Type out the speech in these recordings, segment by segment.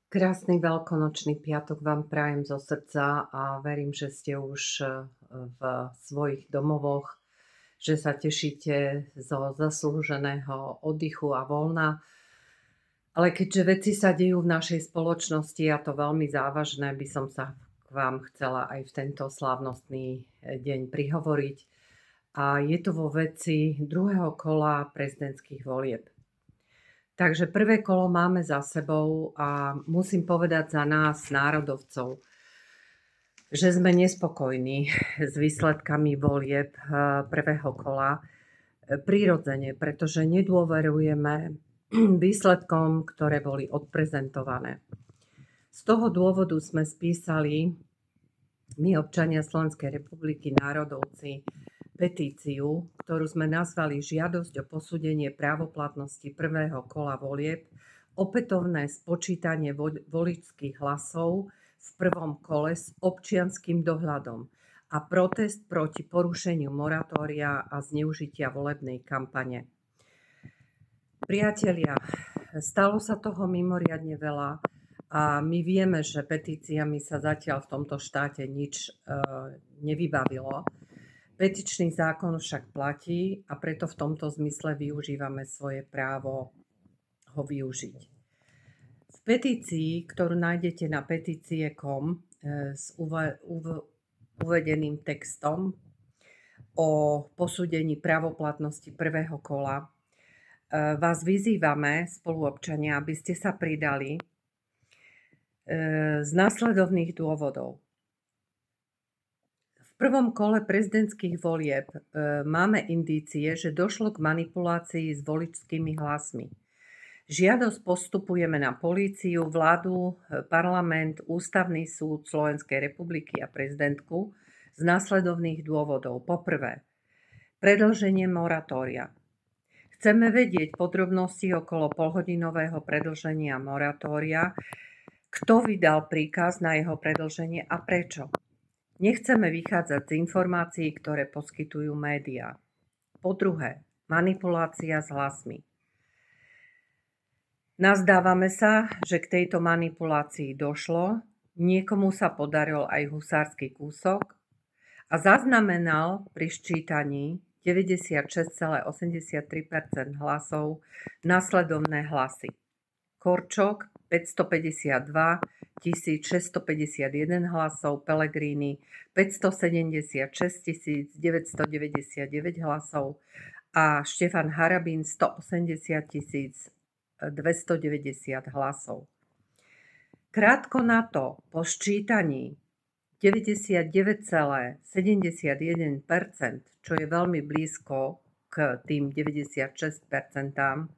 Krásny veľkonočný piatok vám prajem zo srdca a verím, že ste už v svojich domovoch, že sa tešíte zo zaslúženého oddychu a voľna. Ale keďže veci sa dejú v našej spoločnosti a to veľmi závažné, by som sa k vám chcela aj v tento slávnostný deň prihovoriť. A je to vo veci druhého kola prezidentských volieb. Takže prvé kolo máme za sebou a musím povedať za nás, národovcov, že sme nespokojní s výsledkami volieb prvého kola. Prirodzene, pretože nedôverujeme výsledkom, ktoré boli odprezentované. Z toho dôvodu sme spísali my, občania Slovenskej republiky, národovci, petíciu, ktorú sme nazvali Žiadosť o posúdenie právoplatnosti prvého kola volieb, opätovné spočítanie voličských hlasov v prvom kole s občianskym dohľadom a protest proti porušeniu moratória a zneužitia volebnej kampane. Priatelia, stalo sa toho mimoriadne veľa a my vieme, že petíciami sa zatiaľ v tomto štáte nič nevybavilo. Petičný zákon však platí a preto v tomto zmysle využívame svoje právo ho využiť. V petícii, ktorú nájdete na petície.com s uvedeným textom o posúdení právoplatnosti prvého kola, vás vyzývame, spoluobčania, aby ste sa pridali z následovných dôvodov. V prvom kole prezidentských volieb máme indície, že došlo k manipulácii s voličskými hlasmi. Žiadosť postupujeme na políciu, vládu, parlament, ústavný súd Slovenskej republiky a prezidentku z následovných dôvodov. Poprvé, predĺženie moratória. Chceme vedieť podrobnosti okolo polhodinového predĺženia moratória, kto vydal príkaz na jeho predĺženie a prečo. Nechceme vychádzať z informácií, ktoré poskytujú médiá. Po druhé, manipulácia s hlasmi. Nazdávame sa, že k tejto manipulácii došlo, niekomu sa podaril aj husársky kúsok a zaznamenal pri ščítaní 96,83% hlasov nasledovné hlasy. Korčok 552 651 hlasov, Pellegrini 576 999 hlasov a Štefan Harabín 180 290 hlasov. Krátko na to, po ščítaní 99,71%, čo je veľmi blízko k tým 96%,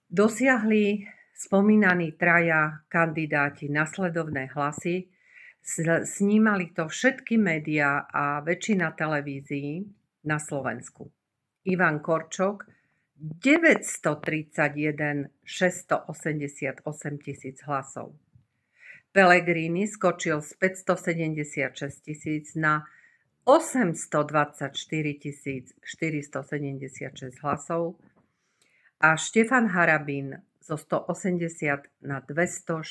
dosiahli spomínaní traja kandidáti nasledovné hlasy. Snímali to všetky médiá a väčšina televízií na Slovensku. Ivan Korčok 931 688 tisíc hlasov. Pellegrini skočil z 576 tisíc na 824 476 hlasov a Štefan Harabín zo 180 na 260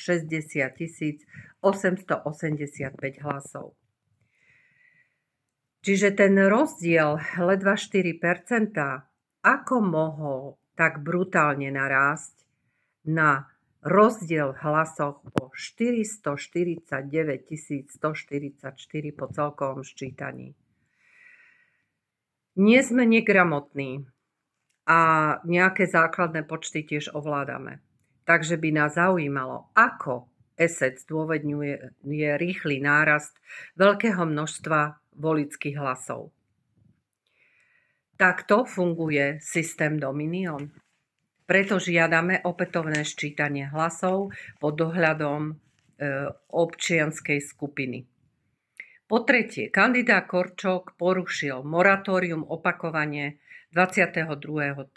885 hlasov. Čiže ten rozdiel ledva 4%, ako mohol tak brutálne narásť na rozdiel v hlasoch o 449 144 po celkovom ščítaní. Nie sme negramotní a nejaké základné počty tiež ovládame. Takže by nás zaujímalo, ako ESET zdôvodňuje rýchly nárast veľkého množstva voličských hlasov. Takto funguje systém Dominion. Preto žiadame opätovné ščítanie hlasov pod dohľadom občianskej skupiny. Po tretie, kandidát Korčok porušil moratórium opakovane 22.3.,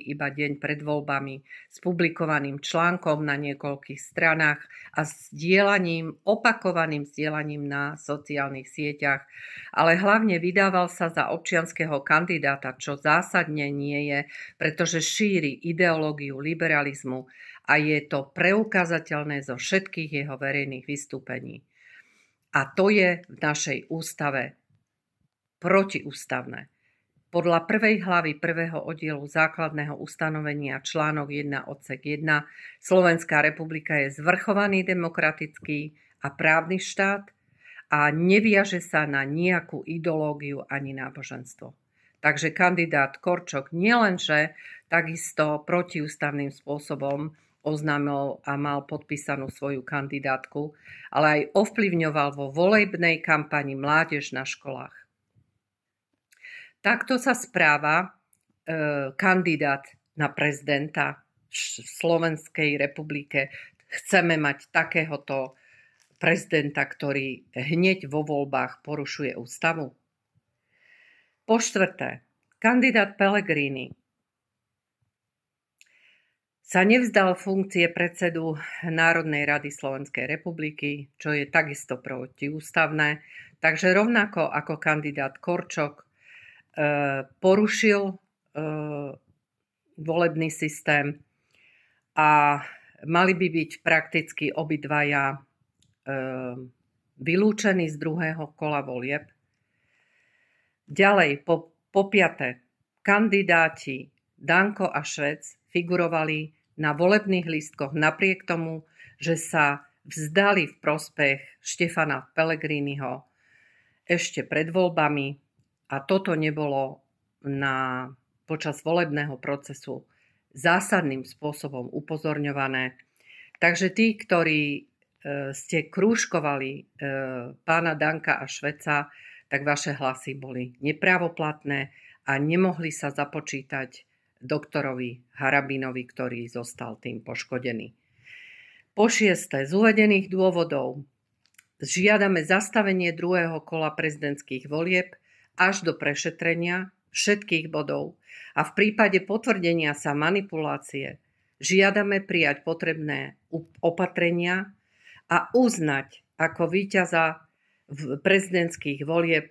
iba deň pred voľbami, s publikovaným článkom na niekoľkých stranách a opakovaným zdieľaním na sociálnych sieťach, ale hlavne vydával sa za občianskeho kandidáta, čo zásadne nie je, pretože šíri ideológiu liberalizmu a je to preukázateľné zo všetkých jeho verejných vystúpení. A to je v našej ústave protiústavné. Podľa prvej hlavy prvého oddielu základného ustanovenia článok 1 odsek 1 Slovenská republika je zvrchovaný demokratický a právny štát a neviaže sa na nejakú ideológiu ani náboženstvo. Takže kandidát Korčok nielenže takisto protiústavným spôsobom oznámil a mal podpísanú svoju kandidátku, ale aj ovplyvňoval vo volebnej kampani mládež na školách. Takto sa správa kandidát na prezidenta v Slovenskej republike. Chceme mať takéhoto prezidenta, ktorý hneď vo voľbách porušuje ústavu. Po štvrté, kandidát Pellegrini sa nevzdal funkcie predsedu Národnej rady Slovenskej republiky, čo je takisto protiústavné. Takže rovnako ako kandidát Korčok porušil volebný systém a mali by byť prakticky obidvaja vylúčení z druhého kola volieb. Ďalej, po piate, kandidáti Danko a Švec figurovali na volebných lístkoch napriek tomu, že sa vzdali v prospech Štefana Pellegriniho ešte pred voľbami a toto nebolo počas volebného procesu zásadným spôsobom upozorňované. Takže tí, ktorí ste krúžkovali pána Danka a Šveca, tak vaše hlasy boli nepravoplatné a nemohli sa započítať doktorovi Harabinovi, ktorý zostal tým poškodený. Po šieste, z uvedených dôvodov žiadame zastavenie druhého kola prezidentských volieb až do prešetrenia všetkých bodov a v prípade potvrdenia sa manipulácie žiadame prijať potrebné opatrenia a uznať ako víťaza v prezidentských volieb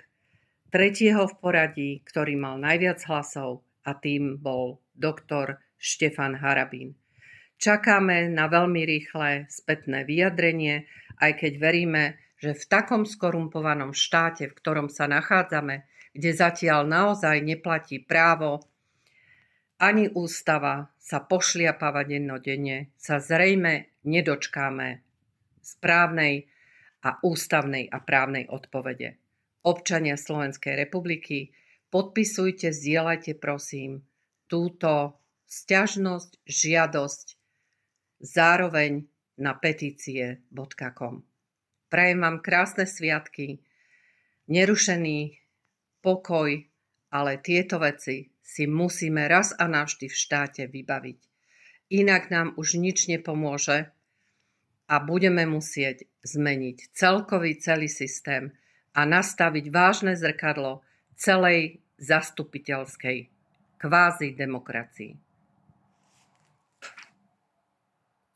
tretieho v poradí, ktorý mal najviac hlasov, a tým bol doktor Štefan Harabín. Čakáme na veľmi rýchle spätné vyjadrenie, aj keď veríme, že v takom skorumpovanom štáte, v ktorom sa nachádzame, kde zatiaľ naozaj neplatí právo ani ústava, sa pošliapáva dennodenne, sa zrejme nedočkáme správnej a ústavnej a právnej odpovede. Občania Slovenskej republiky, podpisujte, zdieľajte prosím túto sťažnosť, žiadosť zároveň na petície.com. Prajem vám krásne sviatky, nerušený pokoj, ale tieto veci si musíme raz a navždy v štáte vybaviť. Inak nám už nič nepomôže a budeme musieť zmeniť celý systém a nastaviť vážne zrkadlo celej zastupiteľskej kvázi demokracii.